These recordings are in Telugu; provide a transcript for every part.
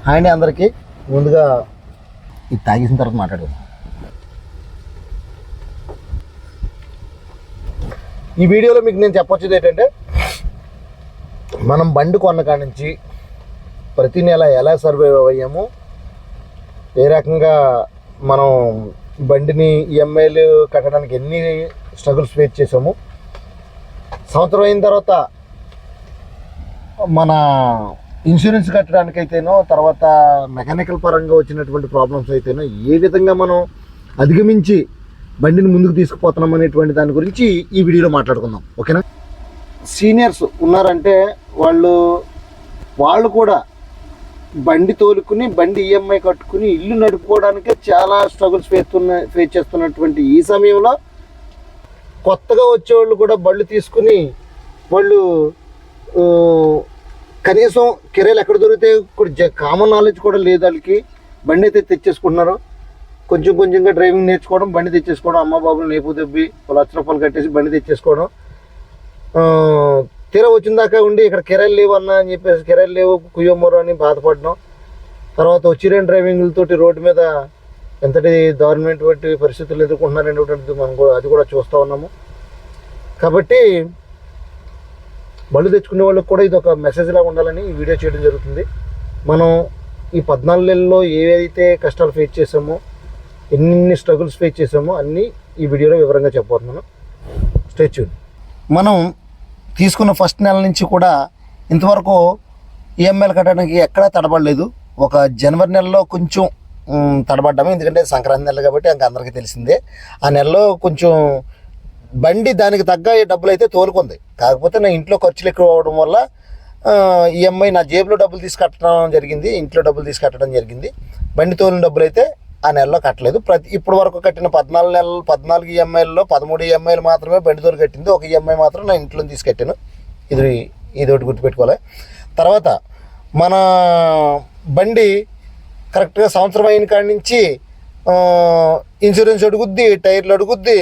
హాయ్ అండి అందరికీ. ముందుగా ఇది తాగేసిన తర్వాత మాట్లాడుకుందాం. ఈ వీడియోలో మీకు నేను చెప్పొచ్చేది ఏంటంటే, మనం బండి కొన్న కాడి నుంచి ప్రతి నెల ఎలా సర్వైవ్ అయ్యాము, ఏ రకంగా మనం బండిని ఈఎంఐలు కట్టడానికి ఎన్ని స్ట్రగుల్స్ ఫేస్ చేసాము, సంవత్సరం అయిన తర్వాత మన ఇన్సూరెన్స్ కట్టడానికైతేనో, తర్వాత మెకానికల్ పరంగా వచ్చినటువంటి ప్రాబ్లమ్స్ అయితేనో ఏ విధంగా మనం అధిగమించి బండిని ముందుకు తీసుకుపోతున్నాం అనేటువంటి దాని గురించి ఈ వీడియోలో మాట్లాడుకుందాం. ఓకేనా? సీనియర్స్ ఉన్నారంటే వాళ్ళు కూడా బండి తోలుకుని బండి ఈఎంఐ కట్టుకుని ఇల్లు నడుపుకోవడానికే చాలా స్ట్రగుల్స్ ఫేస్ చేస్తున్నటువంటి ఈ సమయంలో కొత్తగా వచ్చేవాళ్ళు కూడా బళ్ళు తీసుకుని వాళ్ళు కనీసం కిరాయిలు ఎక్కడ దొరికితే ఇప్పుడు కామన్ నాలెడ్జ్ కూడా లేదు. వాళ్ళకి బండి అయితే తెచ్చేసుకుంటున్నారు. కొంచెంగా డ్రైవింగ్ నేర్చుకోవడం, బండి తెచ్చేసుకోవడం, అమ్మ బాబులు నేపు దెబ్బి ₹1,00,000 కట్టేసి బండి తెచ్చేసుకోవడం, తీరా వచ్చిన దాకా ఉండి ఇక్కడ కిరాయిలు లేవు అన్న అని చెప్పేసి కిరాయిలు లేవు కుయ్యమ్మరు అని బాధపడడం, తర్వాత వచ్చిరేని డ్రైవింగ్లతోటి రోడ్డు మీద ఎంతటి దారుణమైనటువంటి పరిస్థితులు ఎదుర్కొంటున్నారు అనేటువంటిది మనం అది కూడా చూస్తూ ఉన్నాము. కాబట్టి బళ్ళు తెచ్చుకునే వాళ్ళకి కూడా ఇది ఒక మెసేజ్ లాగా ఉండాలని ఈ వీడియో చేయడం జరుగుతుంది. మనం ఈ 14 నెలల్లో ఏవైతే కష్టాలు ఫేస్ చేసామో, ఎన్ని స్ట్రగుల్స్ ఫేస్ చేసామో అన్నీ ఈ వీడియోలో వివరంగా చెప్పబోతున్నాను. Stay tune. మనం తీసుకున్న ఫస్ట్ నెల నుంచి కూడా ఇంతవరకు ఈఎంఐలు కట్టడానికి ఎక్కడా తడబడలేదు. ఒక జనవరి నెలలో కొంచెం తడబడ్డాము, ఎందుకంటే సంక్రాంతి నెల కాబట్టి ఇంకా అందరికీ తెలిసిందే. ఆ నెలలో కొంచెం బండి దానికి తగ్గ డబ్బులు అయితే తోలుకుంది. కాకపోతే నా ఇంట్లో ఖర్చులు ఎక్కువ అవ్వడం వల్ల ఈఎంఐ నా జేబులో డబ్బులు తీసి కట్టడం జరిగింది, ఇంట్లో డబ్బులు తీసి కట్టడం జరిగింది. బండి తోలిన డబ్బులు అయితే ఆ నెలలో కట్టలేదు. ఇప్పుడు వరకు కట్టిన 14 ఈఎంఐల్లో 13 ఈఎంఐలు మాత్రమే బండి తోలు కట్టింది. ఒక ఈఎంఐ మాత్రం నా ఇంట్లో తీసి కట్టాను. ఇది ఒకటి గుర్తుపెట్టుకోవాలి. తర్వాత మన బండి కరెక్ట్గా సంవత్సరం అయిన కాడి నుంచి ఇన్సూరెన్స్ అడుగుద్ది, టైర్లు అడుగుద్ది,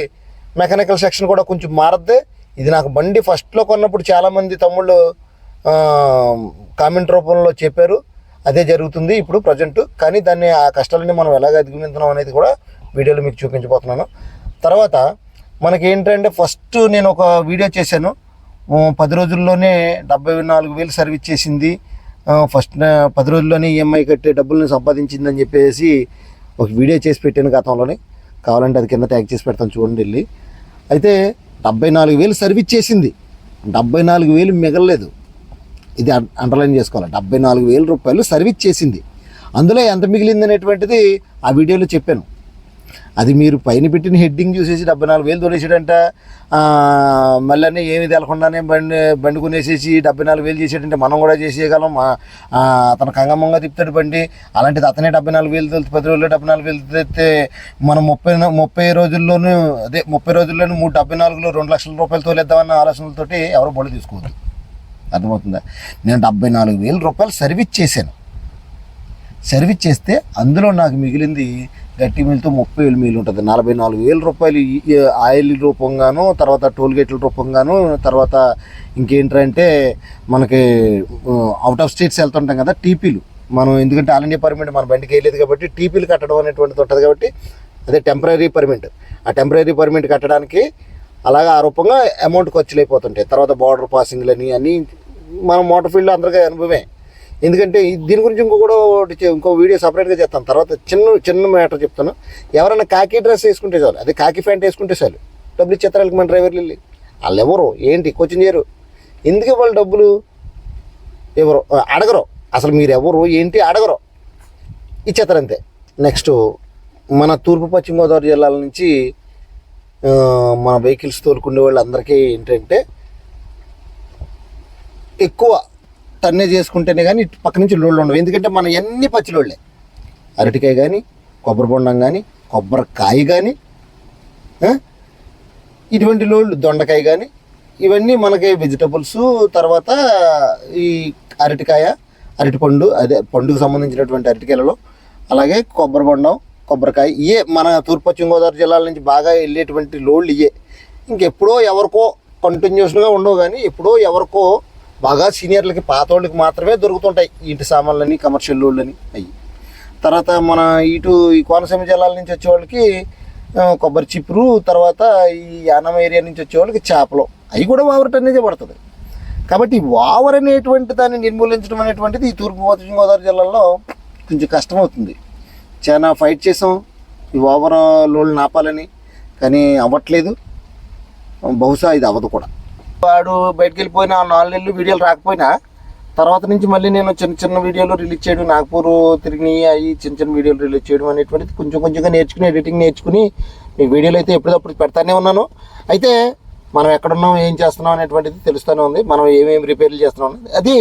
మెకానికల్ సెక్షన్ కూడా కొంచెం మారద్ది. ఇది నాకు బండి ఫస్ట్లో కొన్నప్పుడు చాలామంది తమ్ముళ్ళు కామెంట్ రూపంలో చెప్పారు. అదే జరుగుతుంది ఇప్పుడు ప్రజెంట్. కానీ దాన్ని ఆ కష్టాలని మనం ఎలాగ అధిగమించడం అనేది కూడా వీడియోలో మీకు చూపించబోతున్నాను. తర్వాత మనకి ఏంటంటే, ఫస్ట్ నేను ఒక వీడియో చేశాను, 10 రోజుల్లోనే 74,000 సర్వీస్ చేసింది, ఫస్ట్ 10 రోజుల్లోనే ఈఎంఐ కట్టే డబ్బుల్ని సంపాదించిందని చెప్పేసి ఒక వీడియో చేసి పెట్టాను గతంలోనే. కావాలంటే అది కింద ట్యాగ్ చేసి పెడతాను, చూడండి వెళ్ళి. అయితే 74,000 సర్వీస్ చేసింది, 74,000 మిగలలేదు. ఇది అండర్లైన్ చేసుకోవాలి. ₹74,000 సర్వీస్ చేసింది. అందులో ఎంత మిగిలింది అనేటువంటిది ఆ వీడియోలో చెప్పాను. అది మీరు పైన పెట్టిన హెడ్డింగ్ చూసేసి 74,000 తోలేసాడంట, మళ్ళీ ఏమి తెలకుండానే బండి కొనేసేసి 74,000 చేసాడంటే మనం కూడా చేసేయగలం. అతను కంగమ్మంగా తిప్పుతాడు బండి. అలాంటిది అతనే 74,000 తోలితే 10 రోజుల్లో 74,000 తెస్తే మనం 30 రోజుల్లోనూ 74లో ₹2,00,000 తోలేద్దామన్న ఆలోచనలతోటి ఎవరు బళ్ళు తీసుకోవద్దు. అర్థమవుతుందా? నేను ₹74,000 సర్వీస్ చేశాను. సర్వీస్ చేస్తే అందులో నాకు మిగిలింది గట్టి మిల్తో 30,000 మిగిలి ఉంటుంది. ₹44,000 ఆయిల్ రూపంగాను, తర్వాత టోల్గేట్ల రూపంగాను, తర్వాత ఇంకేంటంటే మనకి అవుట్ ఆఫ్ స్టేట్స్ వెళ్తుంటాం కదా టీపీలు. మనం ఎందుకంటే ఆల్ ఇండియా పర్మిట్ మన బండికి వేయలేదు కాబట్టి టీపీలు కట్టడం అనేటువంటిది ఉంటుంది. కాబట్టి అదే టెంపరీ పర్మిట్. ఆ టెంపరీ పర్మిట్ కట్టడానికి అలాగా ఆ రూపంగా అమౌంట్ ఖర్చులు అయిపోతుంటాయి. తర్వాత బార్డర్ పాసింగ్లని అన్నీ మనం మోటార్ ఫీల్డ్లో అందరికీ అనుభవమే. ఎందుకంటే దీని గురించి ఇంకో వీడియో సపరేట్గా చేస్తాను. తర్వాత చిన్న మ్యాటర్ చెప్తాను. ఎవరైనా కాకి డ్రెస్ వేసుకుంటే చాలు, అదే కాకి ప్యాంట్ వేసుకుంటే చాలు డబ్బులు ఇచ్చేస్తారు మన డ్రైవర్లు వెళ్ళి. వాళ్ళు ఎవరు ఏంటి క్వశ్చన్ చేయరు. ఎందుకు వాళ్ళు డబ్బులు ఎవరు అడగరు, అసలు మీరు ఎవరు ఏంటి అడగరు, ఇచ్చేస్తారు అంతే. నెక్స్ట్ మన తూర్పు పశ్చిమ గోదావరి జిల్లాల నుంచి మన వెహికల్స్ తోలుకునే వాళ్ళు అందరికీ ఏంటంటే, ఎక్కువ టన్నే చేసుకుంటేనే కానీ పక్క నుంచి లోళ్ళు ఉండవు. ఎందుకంటే మన అన్ని పచ్చిలోళ్ళే, అరటికాయ కానీ, కొబ్బరి బొండం కానీ, కొబ్బరికాయ కానీ, ఇటువంటి లోళ్ళు, దొండకాయ కానీ, ఇవన్నీ మనకి వెజిటబుల్స్. తర్వాత ఈ అరటికాయ, అరటిపండు, అదే పండుగ సంబంధించినటువంటి అరటికాయలలో, అలాగే కొబ్బరి బొండం, కొబ్బరికాయ, ఇవే మన తూర్పు పశ్చిమ గోదావరి జిల్లాల నుంచి బాగా వెళ్ళేటువంటి లోళ్ళు ఇవే. ఇంకెప్పుడో ఎవరికో కంటిన్యూస్గా ఉండవు, కానీ ఎప్పుడో ఎవరికో బాగా సీనియర్లకి పాతోళ్ళకి మాత్రమే దొరుకుతుంటాయి ఇంటి సామాన్లని కమర్షియల్ లోడ్లని అవి. తర్వాత మన ఇటు ఈ కోనసీమ జిల్లాల నుంచి వచ్చేవాళ్ళకి కొబ్బరి చిప్పురు, తర్వాత ఈ యానం ఏరియా నుంచి వచ్చేవాళ్ళకి చేపలు, అవి కూడా వావరట్ అనేది పడుతుంది. కాబట్టి వావర్ అనేటువంటి దాన్ని నిర్మూలించడం అనేటువంటిది ఈ తూర్పుగోదావరి జిల్లాలో కొంచెం కష్టమవుతుంది. చాలా ఫైట్ చేసాం ఈ ఓవర్ లోడ్లు ఆపాలని, కానీ అవ్వట్లేదు. బహుశా ఇది అవ్వదు కూడా. వాడు బయటకు వెళ్ళిపోయిన 4 నెలలు వీడియోలు రాకపోయినా తర్వాత నుంచి మళ్ళీ నేను చిన్న చిన్న వీడియోలు రిలీజ్ చేయడం, నాగపూర్ తిరిగి అవి చిన్న చిన్న వీడియోలు రిలీజ్ చేయడం అనేటువంటిది కొంచెం కొంచెంగా నేర్చుకుని, ఎడిటింగ్ నేర్చుకుని మీకు వీడియోలు అయితే ఎప్పటికప్పుడు పెడతానే ఉన్నాను. అయితే మనం ఎక్కడున్నాం, ఏం చేస్తున్నాం అనేటువంటిది తెలుస్తూనే ఉంది. మనం ఏమేమి రిపేర్లు చేస్తున్నాం అది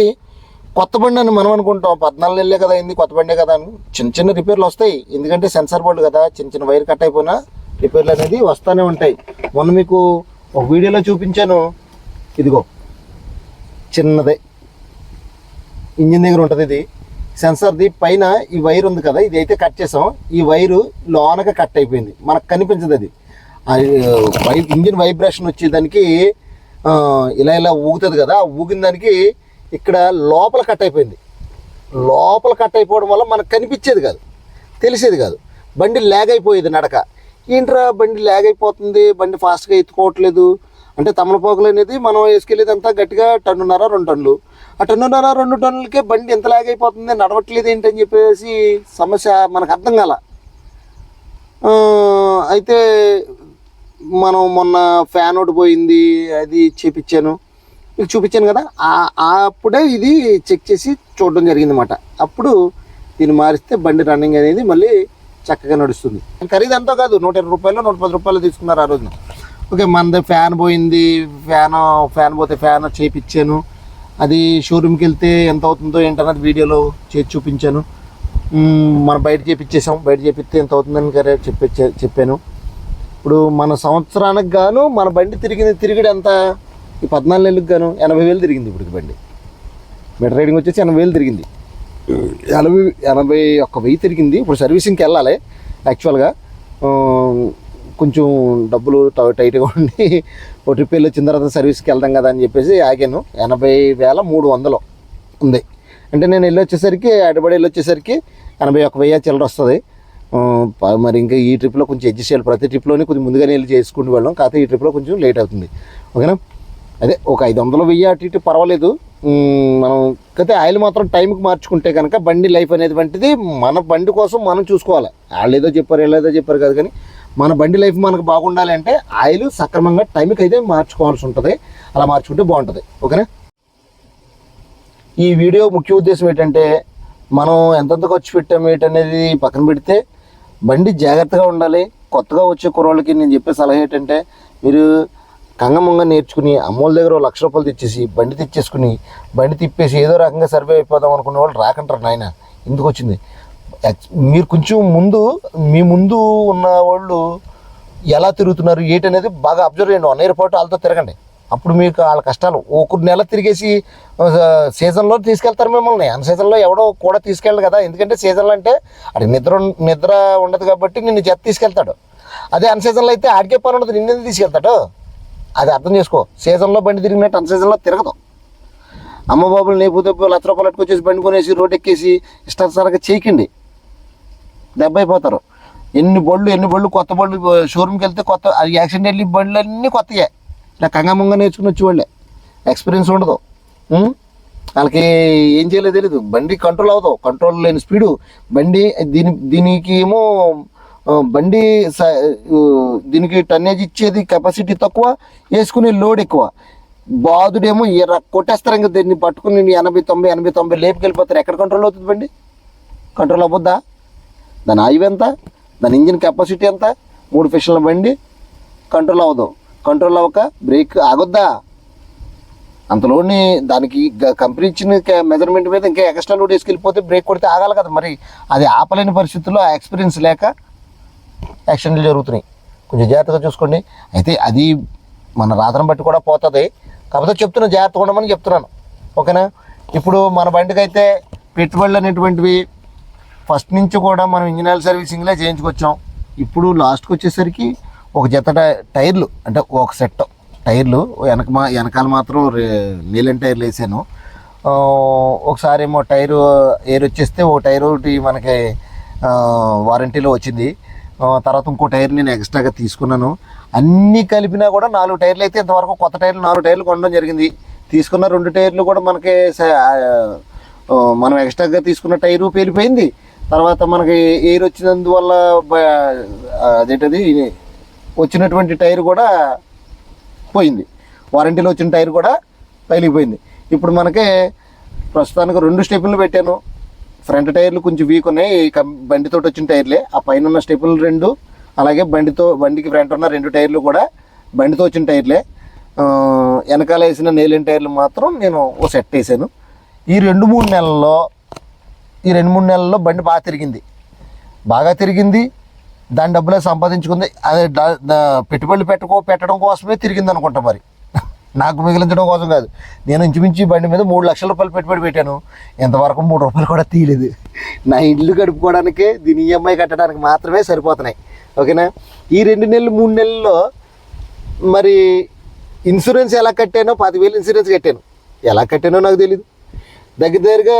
కొత్త బండి అని మనం అనుకుంటాం. 14 నెలలే కదా అయింది, కొత్త బండే కదా అని. చిన్న చిన్న రిపేర్లు వస్తాయి, ఎందుకంటే సెన్సార్ బోర్డు కదా, చిన్న చిన్న వైర్ కట్ అయిపోయినా రిపేర్లు అనేది వస్తూనే ఉంటాయి. మొన్న మీకు ఒక వీడియోలో చూపించాను, ఇదిగో చిన్నదే ఇంజిన్ దగ్గర ఉంటుంది. ఇది సెన్సార్ది పైన ఈ వైర్ ఉంది కదా, ఇది అయితే కట్ చేసాం. ఈ వైరు లోనగా కట్ అయిపోయింది, మనకు కనిపించదు. అది ఇంజిన్ వైబ్రేషన్ వచ్చేదానికి ఇలా ఇలా ఊగుతుంది కదా, ఊగిన దానికి ఇక్కడ లోపల కట్ అయిపోయింది. లోపల కట్ అయిపోవడం వల్ల మనకు కనిపించేది కాదు, తెలిసేది కాదు. బండి ల్యాగ్ అయిపోయేది నడక. ఏంట్రా బండి ల్యాగ్ అయిపోతుంది, బండి ఫాస్ట్గా ఎత్తుకోవట్లేదు అంటే, తమలపోగులు అనేది మనం వేసుకెళ్ళేది అంతా గట్టిగా 1.5 2 టన్నులు. ఆ 1.5 2 టన్నులకే బండి ఎంత ల్యాగ్ అయిపోతుంది, నడవట్లేదు ఏంటని చెప్పేసి సమస్య మనకు అర్థం కాల. అయితే మనం మొన్న ఫ్యాన్ ఒకటి పోయింది, అది చేపించాను, మీకు చూపించాను కదా. అప్పుడే ఇది చెక్ చేసి చూడడం జరిగిందన్నమాట. అప్పుడు దీన్ని మారిస్తే బండి రన్నింగ్ అనేది మళ్ళీ చక్కగా నడుస్తుంది. ఖరీదు ఎంతో కాదు, 120 రూపాయలు 110 రూపాయలు తీసుకున్నారు ఆ రోజున. ఓకే, మనది ఫ్యాన్ పోయింది, ఫ్యాన్ పోతే ఫ్యాన్ చేయించాను. అది షోరూమ్కి వెళ్తే ఎంత అవుతుందో ఏంటన్నది వీడియోలో చేసి చూపించాను. మనం బయట చేయించేసాం, బయట చేపిస్తే ఎంత అవుతుందని చెప్పాను. ఇప్పుడు మన సంవత్సరానికి గాను మన బండి తిరిగిడు ఎంత, ఈ 14 నెలలకు గాను 80,000 తిరిగింది. ఇప్పుడు బండి మీటర్ రైడింగ్ వచ్చేసి 80,000 తిరిగింది, 81,000 తిరిగింది. ఇప్పుడు సర్వీసింగ్కి వెళ్ళాలి. యాక్చువల్గా కొంచెం డబ్బులు టైట్గా ఉండి ఒక ట్రిప్ వెళ్ళి వచ్చిన తర్వాత సర్వీస్కి వెళ్దాం కదా అని చెప్పేసి ఆగాను. 80,300 ఉంది. అంటే నేను వెళ్ళొచ్చేసరికి అటుబడి వెళ్ళొచ్చేసరికి 81,000 చిల్లర వస్తుంది. మరి ఇంకా ఈ ట్రిప్లో కొంచెం అడ్జస్ట్ చేయాలి. ప్రతి ట్రిప్లోనే కొంచెం ముందుగానే వెళ్ళి చేసుకుంటూ వెళ్ళాం, కాకపోతే ఈ ట్రిప్లో కొంచెం లేట్ అవుతుంది. ఓకేనా, అదే ఒక 500 1000 అటు ఇటు పర్వాలేదు. మనం కాకపోతే ఆయిల్ మాత్రం టైంకి మార్చుకుంటే కనుక బండి లైఫ్ అనేటువంటిది మన బండి కోసం మనం చూసుకోవాలి. వాళ్ళు ఏదో చెప్పారు వీళ్ళేదో చెప్పారు కాదు, కానీ మన బండి లైఫ్ మనకు బాగుండాలి అంటే ఆయిల్ సక్రమంగా టైంకి అయితే మార్చుకోవాల్సి ఉంటుంది. అలా మార్చుకుంటే బాగుంటుంది. ఓకేనా, ఈ వీడియో ముఖ్య ఉద్దేశం ఏంటంటే, మనం ఎంతెంత ఖర్చు పెట్టాము ఏంటనేది పక్కన పెడితే బండి జాగ్రత్తగా ఉండాలి. కొత్తగా వచ్చే కుర్రోళ్ళకి నేను చెప్పే సలహా ఏంటంటే, మీరు కంగమంగా నేర్చుకుని అమ్మోళ్ళ దగ్గర 1,00,000 రూపాయలు తెచ్చేసి బండి తెచ్చేసుకుని బండి తిప్పేసి ఏదో రకంగా సర్వే అయిపోదాం అనుకునే వాళ్ళు రాకంటారు. నాయన ఎందుకు వచ్చింది, మీరు కొంచెం మీ ముందు ఉన్న వాళ్ళు ఎలా తిరుగుతున్నారు ఏంటనేది బాగా అబ్జర్వ్ చేయండి. 1 ఇయర్ పాటు వాళ్ళతో తిరగండి. అప్పుడు మీకు వాళ్ళ కష్టాలు ఒక నెల తిరిగేసి సీజన్లో తీసుకెళ్తారు మిమ్మల్ని. అన్ సీజన్లో ఎవడో కూడా తీసుకెళ్ళదు కదా, ఎందుకంటే సీజన్లో అంటే అది నిద్ర ఉండదు కాబట్టి నిన్ను జత తీసుకెళ్తాడు. అదే అన్ సీజన్లో అయితే ఆడికే పని ఉండదు, నిన్నెందుకు తీసుకెళ్తాడు. అది అర్థం చేసుకో. సీజన్లో బండి తిరిగినట్టు అన్ సీజన్లో తిరగదు. అమ్మ బాబులు లేకపోతే 1,00,000 రూపాయలు అట్టుకొచ్చేసి బండి కొనేసి రోడ్ ఎక్కేసి ఇష్టానుసారంగా చేయకండి, దెబ్బ అయిపోతారు. ఎన్ని బళ్ళు కొత్త బళ్ళు షోరూమ్కి వెళ్తే కొత్త యాక్సిడెంట్ వెళ్ళి బండ్లు అన్నీ కొత్తయే. ఇలా కంగమంగా నేర్చుకుని వచ్చి వాళ్ళే, ఎక్స్పీరియన్స్ ఉండదు. వాళ్ళకి ఏం చేయలేదు తెలీదు. బండి కంట్రోల్ అవ్వదు, కంట్రోల్ లేని స్పీడు బండి. దీనికి ఏమో బండి దీనికి టన్నేజ్ ఇచ్చేది కెపాసిటీ తక్కువ, వేసుకునే లోడ్ ఎక్కువ. బాదుడేమో కొట్టేస్తారు. ఇంకా దీన్ని పట్టుకుని 80 లేపుకెళ్ళిపోతారు. ఎక్కడ కంట్రోల్ అవుతుంది బండి? కంట్రోల్ అవ్వద్దా? దాని ఆయువు ఎంత, దాని ఇంజిన్ కెపాసిటీ ఎంత? 3 ఫిషన్ల బండి కంట్రోల్ అవ్వదు. కంట్రోల్ అవ్వక బ్రేక్ ఆగొద్దా? అంత లోడ్ని దానికి కంపెనీ ఇచ్చిన మెజర్మెంట్ మీద ఇంకా ఎక్స్ట్రా లోడ్ వేసుకెళ్ళిపోతే బ్రేక్ కొడితే ఆగాలి కదా. మరి అది ఆపలేని పరిస్థితుల్లో ఆ ఎక్స్పీరియన్స్ లేక యాక్సిడెంట్లు జరుగుతున్నాయి. కొంచెం జాగ్రత్తగా చూసుకోండి. అయితే అది మన రాత్రం బట్టి కూడా పోతుంది, కాకపోతే చెప్తున్నాను జాగ్రత్తగా ఉండమని చెప్తున్నాను. ఓకేనా, ఇప్పుడు మన బండికి అయితే పెట్టుబడులు అనేటువంటివి ఫస్ట్ నుంచి కూడా మనం ఇంజిన్ ఆయిల్ సర్వీసింగ్లే చేయించుకొచ్చాం. ఇప్పుడు లాస్ట్కి వచ్చేసరికి ఒక జత టైర్లు అంటే ఒక సెట్ టైర్లు వెనకాల మాత్రం నీలం టైర్లు వేసాను. ఒకసారి ఏమో టైరు ఎయిర్ వచ్చేస్తే ఓ టైర్ ఒకటి మనకి వారంటీలో వచ్చింది. తర్వాత ఇంకో టైర్ నేను ఎక్స్ట్రాగా తీసుకున్నాను. అన్నీ కలిపినా కూడా 4 టైర్లు అయితే ఇంతవరకు కొత్త టైర్లు 4 టైర్లు కొనడం జరిగింది. తీసుకున్న 2 టైర్లు కూడా మనకి మనం ఎక్స్ట్రాగా తీసుకున్న టైరు పేలిపోయింది. తర్వాత మనకి ఎయిర్ వచ్చినందువల్ల అదేంటది వచ్చినటువంటి టైర్ కూడా పోయింది. వారంటీలో వచ్చిన టైర్ కూడా పగిలిపోయింది. ఇప్పుడు మనకి ప్రస్తుతానికి 2 స్టెప్పులు పెట్టాను. ఫ్రంట్ టైర్లు కొంచెం వీక్ ఉన్నాయి, బండితో వచ్చిన టైర్లే. ఆ పైన ఉన్న స్టెప్పులు 2, అలాగే బండికి ఫ్రంట్ ఉన్న 2 టైర్లు కూడా బండితో వచ్చిన టైర్లే. వెనకాల వేసిన నేలిన టైర్లు మాత్రం నేను ఓ సెట్ వేసాను. ఈ 2-3 నెలల్లో బండి బాగా తిరిగింది. దాని డబ్బులే సంపాదించుకుంది. అదే పెట్టుబడులు పెట్టడం కోసమే తిరిగింది అనుకుంటా. మరి నాకు మిగిలించడం కోసం కాదు. నేను ఇంచుమించు బండి మీద 3 లక్షల రూపాయలు పెట్టుబడి పెట్టాను. ఇంతవరకు 3 రూపాయలు కూడా తీయలేదు. నా ఇల్లు గడుపుకోవడానికే దీని ఈఎంఐ కట్టడానికి మాత్రమే సరిపోతున్నాయి. ఓకేనా? ఈ 2 నెలలు 3 నెలల్లో మరి ఇన్సూరెన్స్ ఎలా కట్టానో 10,000 ఇన్సూరెన్స్ కట్టాను. ఎలా కట్టానో నాకు తెలీదు. దగ్గరగా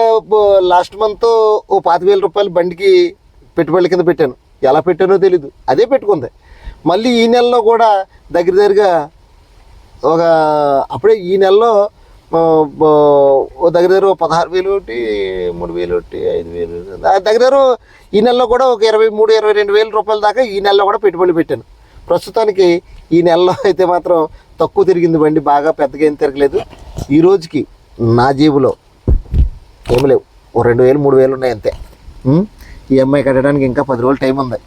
లాస్ట్ మంత్ ఓ 5,000 రూపాయలు బండికి పెట్టుబడుల కింద పెట్టాను. ఎలా పెట్టానో తెలీదు, అదే పెట్టుకుంది. మళ్ళీ ఈ నెలలో కూడా దగ్గరగా అప్పుడే ఈ నెలలో దగ్గర 16,000 ఒకటి, 3,000 ఒకటి, 5,000 దగ్గర ఈ నెలలో కూడా ఒక 23,000-22,000 రూపాయల దాకా ఈ నెలలో కూడా పెట్టుబడులు పెట్టాను. ప్రస్తుతానికి ఈ నెలలో అయితే మాత్రం తక్కువ తిరిగింది బండి, బాగా పెద్దగా ఏం తిరగలేదు. ఈ రోజుకి నా జేబులో ఏమి లేవు, ఓ 2,000-3,000 ఉన్నాయి అంతే. ఈఎంఐ కట్టడానికి ఇంకా 10 రోజులు టైం ఉంది.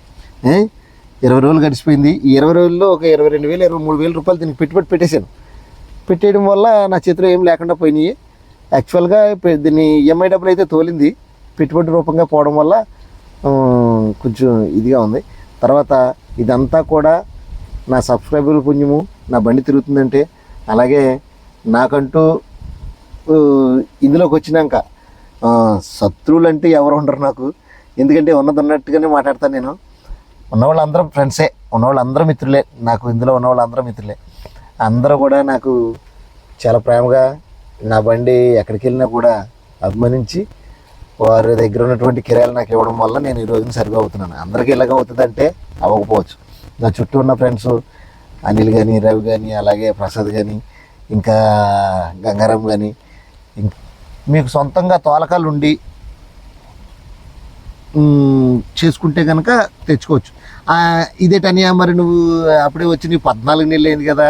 20 రోజులు గడిచిపోయింది. ఈ 20 రోజుల్లో ఒక 22,000-23,000 రూపాయలు దీనికి పెట్టుబడి పెట్టేశాను. పెట్టేయడం వల్ల నా చేతిలో ఏం లేకుండా పోయినాయి. యాక్చువల్గా దీన్ని ఈఎంఐ డబ్బులు అయితే తోలింది, పెట్టుబడి రూపంగా పోవడం వల్ల కొంచెం ఇదిగా ఉంది. తర్వాత ఇదంతా కూడా నా సబ్స్క్రైబర్ల పుణ్యము. నా బండి తిరుగుతుందంటే, అలాగే నాకంటూ ఇందులోకి వచ్చినాక శత్రువులు అంటే ఎవరు ఉండరు నాకు. ఎందుకంటే ఉన్నట్టుగానే మాట్లాడతాను నేను. ఉన్నవాళ్ళందరూ ఫ్రెండ్సే, ఉన్నవాళ్ళందరూ మిత్రులే నాకు. ఇందులో ఉన్నవాళ్ళందరూ మిత్రులే. అందరూ కూడా నాకు చాలా ప్రేమగా నా బండి ఎక్కడికి వెళ్ళినా కూడా అభిమానించి వారి దగ్గర ఉన్నటువంటి కిరాయిలు నాకు ఇవ్వడం వల్ల నేను ఈ రోజున సరిగా అవుతున్నాను. అందరికీ ఇలాగ అవుతుందంటే అవ్వకపోవచ్చు. నా చుట్టూ ఉన్న ఫ్రెండ్స్ అనిల్ కానీ, రవి కానీ, అలాగే ప్రసాద్ కానీ, ఇంకా గంగారాం కానీ, మీకు సొంతంగా తోలకాలు ఉండి చేసుకుంటే కనుక తెచ్చుకోవచ్చు. ఇదేటనియా మరి నువ్వు అప్పుడే వచ్చి నీ 14 నెలలు అయింది కదా,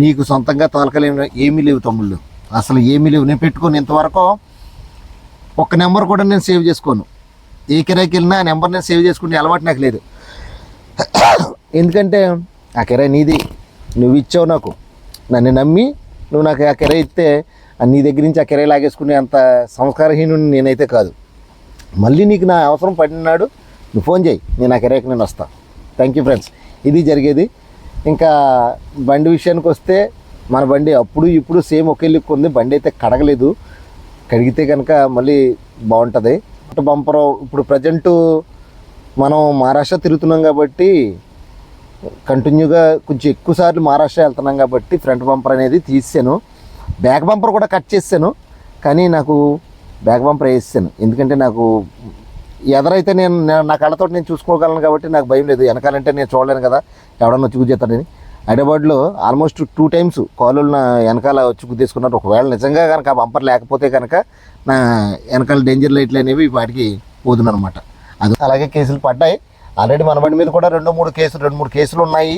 నీకు సొంతంగా తోలకాలు ఏమీ లేవు తమ్ముళ్ళు, అసలు ఏమీ లేవు. నేను పెట్టుకోను ఇంతవరకు. ఒక్క నెంబర్ కూడా నేను సేవ్ చేసుకోను. ఏ కిరాయికి వెళ్ళినా ఆ నెంబర్ నేను సేవ్ చేసుకునే అలవాటు నాకు లేదు. ఎందుకంటే ఆ కిరాయి నీది, నువ్వు ఇచ్చావు నాకు. నన్ను నమ్మి నువ్వు నాకు ఆ కిరాయి ఇస్తే నీ దగ్గర నుంచి ఆ కిరాయి లాగేసుకునే అంత సంస్కారహీనుని నేనైతే కాదు. మళ్ళీ నీకు నా అవసరం పడినాడు నువ్వు ఫోన్ చేయి, నేను ఆ కిరాయికి నేను వస్తాను. Thank you friends. ఇది జరిగేది. ఇంకా బండి విషయానికి వస్తే మన బండి అప్పుడు ఇప్పుడు సేమ్ ఒకే లుక్ ఉంది. బండి అయితే కడగలేదు, కడిగితే కనుక మళ్ళీ బాగుంటుంది. బంపరు ఇప్పుడు ప్రజెంటు మనం మహారాష్ట్ర తిరుగుతున్నాం కాబట్టి, కంటిన్యూగా కొంచెం ఎక్కువ సార్లు మహారాష్ట్ర వెళ్తున్నాం కాబట్టి ఫ్రంట్ బంపర్ అనేది తీసాను. బ్యాక్ బంపర్ కూడా కట్ చేసాను, కానీ నాకు బ్యాక్ బంపర్ వేసాను. ఎందుకంటే నాకు ఎదరైతే నేను నా కళ్ళతో నేను చూసుకోగలను కాబట్టి నాకు భయం లేదు. వెనకాలంటే నేను చూడలేను కదా, ఎవడన్నా వచ్చి గుద్దేస్తాడని. హైదరాబాద్లో ఆల్మోస్ట్ 2 times కాలు నా వెనకాల వచ్చి గుద్దేసుకున్నారు. ఒకవేళ నిజంగా కనుక ఆ బంపర్ లేకపోతే కనుక నా వెనకాల డేంజర్ లైట్లు అనేవి వాటికి పోదునమాట. అది అలాగే కేసులు పడ్డాయి ఆల్రెడీ. మన బండి మీద కూడా 2-3 కేసులు ఉన్నాయి.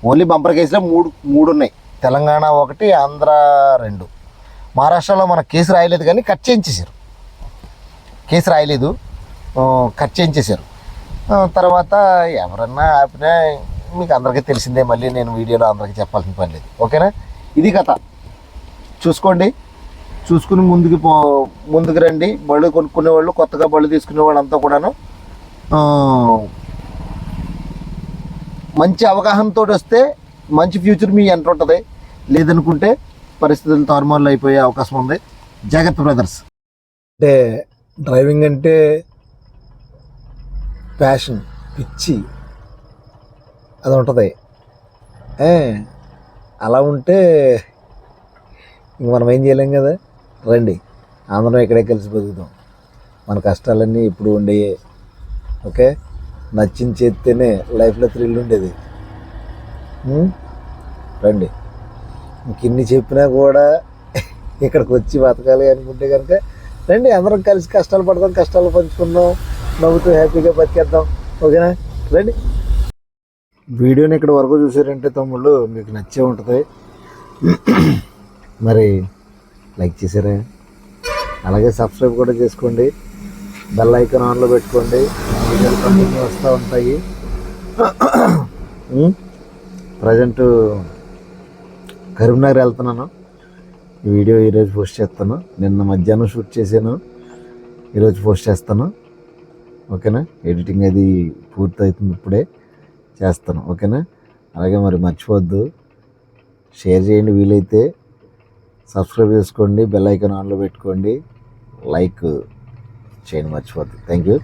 ఓన్లీ బంపర్ కేసులే 3 ఉన్నాయి. తెలంగాణ 1, ఆంధ్ర 2. మహారాష్ట్రలో మన కేసు రాయలేదు కానీ కట్ చేయించేశారు. కేసు రాయలేదు, కట్ చేయించేశారు. తర్వాత ఎవరన్నా ఆపినా మీకు అందరికీ తెలిసిందే, మళ్ళీ నేను వీడియోలో అందరికీ చెప్పాల్సిన పని లేదు. ఓకేనా? ఇది కథ. చూసుకోండి, చూసుకుని ముందుకు రండి. బళ్ళు కొనుక్కునే వాళ్ళు, కొత్తగా బళ్ళు తీసుకునే వాళ్ళంతా కూడాను మంచి అవగాహనతో వస్తే మంచి ఫ్యూచర్ మీ ఎంటర్ ఉంటుంది. లేదనుకుంటే పరిస్థితులు తారుమారులు అయిపోయే అవకాశం ఉంది. జాగ్రత్త బ్రదర్స్. అంటే డ్రైవింగ్ అంటే ప్యాషన్, పిచ్చి అది ఉంటుంది. అలా ఉంటే ఇంక మనం ఏం చేయలేం కదా. రండి, అందరం ఇక్కడే కలిసి బతుకుతాం. మన కష్టాలన్నీ ఇప్పుడు ఉండేవి. ఓకే, నచ్చింది చేస్తేనే లైఫ్లో థ్రిల్ ఉండేది. రండి, ఇంక ఇన్ని చెప్పినా కూడా ఇక్కడికి వచ్చి బతకాలి అనుకుంటే కనుక రండి, అందరం కలిసి కష్టాలు పడదాం, కష్టాలు పంచుకుందాం, నవ్వుతూ హ్యాపీగా బతికేద్దాం. ఓకేనా, రండి. వీడియోని ఇక్కడ వరకు చూసారంటే తమ్ముళ్ళు మీకు నచ్చే ఉంటుంది. మరి లైక్ చేసారా? అలాగే సబ్స్క్రైబ్ కూడా చేసుకోండి, బెల్ ఐకాన్ ఆన్లో పెట్టుకోండి, వీడియోలు కంటిన్యూ వస్తూ ఉంటాయి. ప్రజెంట్ కరీంనగర్ వెళ్తున్నాను. ఈ వీడియో ఈరోజు పోస్ట్ చేస్తాను. నిన్న మధ్యాహ్నం షూట్ చేశాను, ఈరోజు పోస్ట్ చేస్తాను. ఓకేనా, ఎడిటింగ్ అది పూర్తి అవుతుంది, ఇప్పుడే చేస్తాను. ఓకేనా, అలాగే మరి మర్చిపోవద్దు, షేర్ చేయండి, వీలైతే సబ్స్క్రైబ్ చేసుకోండి, బెల్ ఐకాన్ ఆన్లో పెట్టుకోండి, లైక్ చేయండి, మర్చిపోద్దు. Thank you.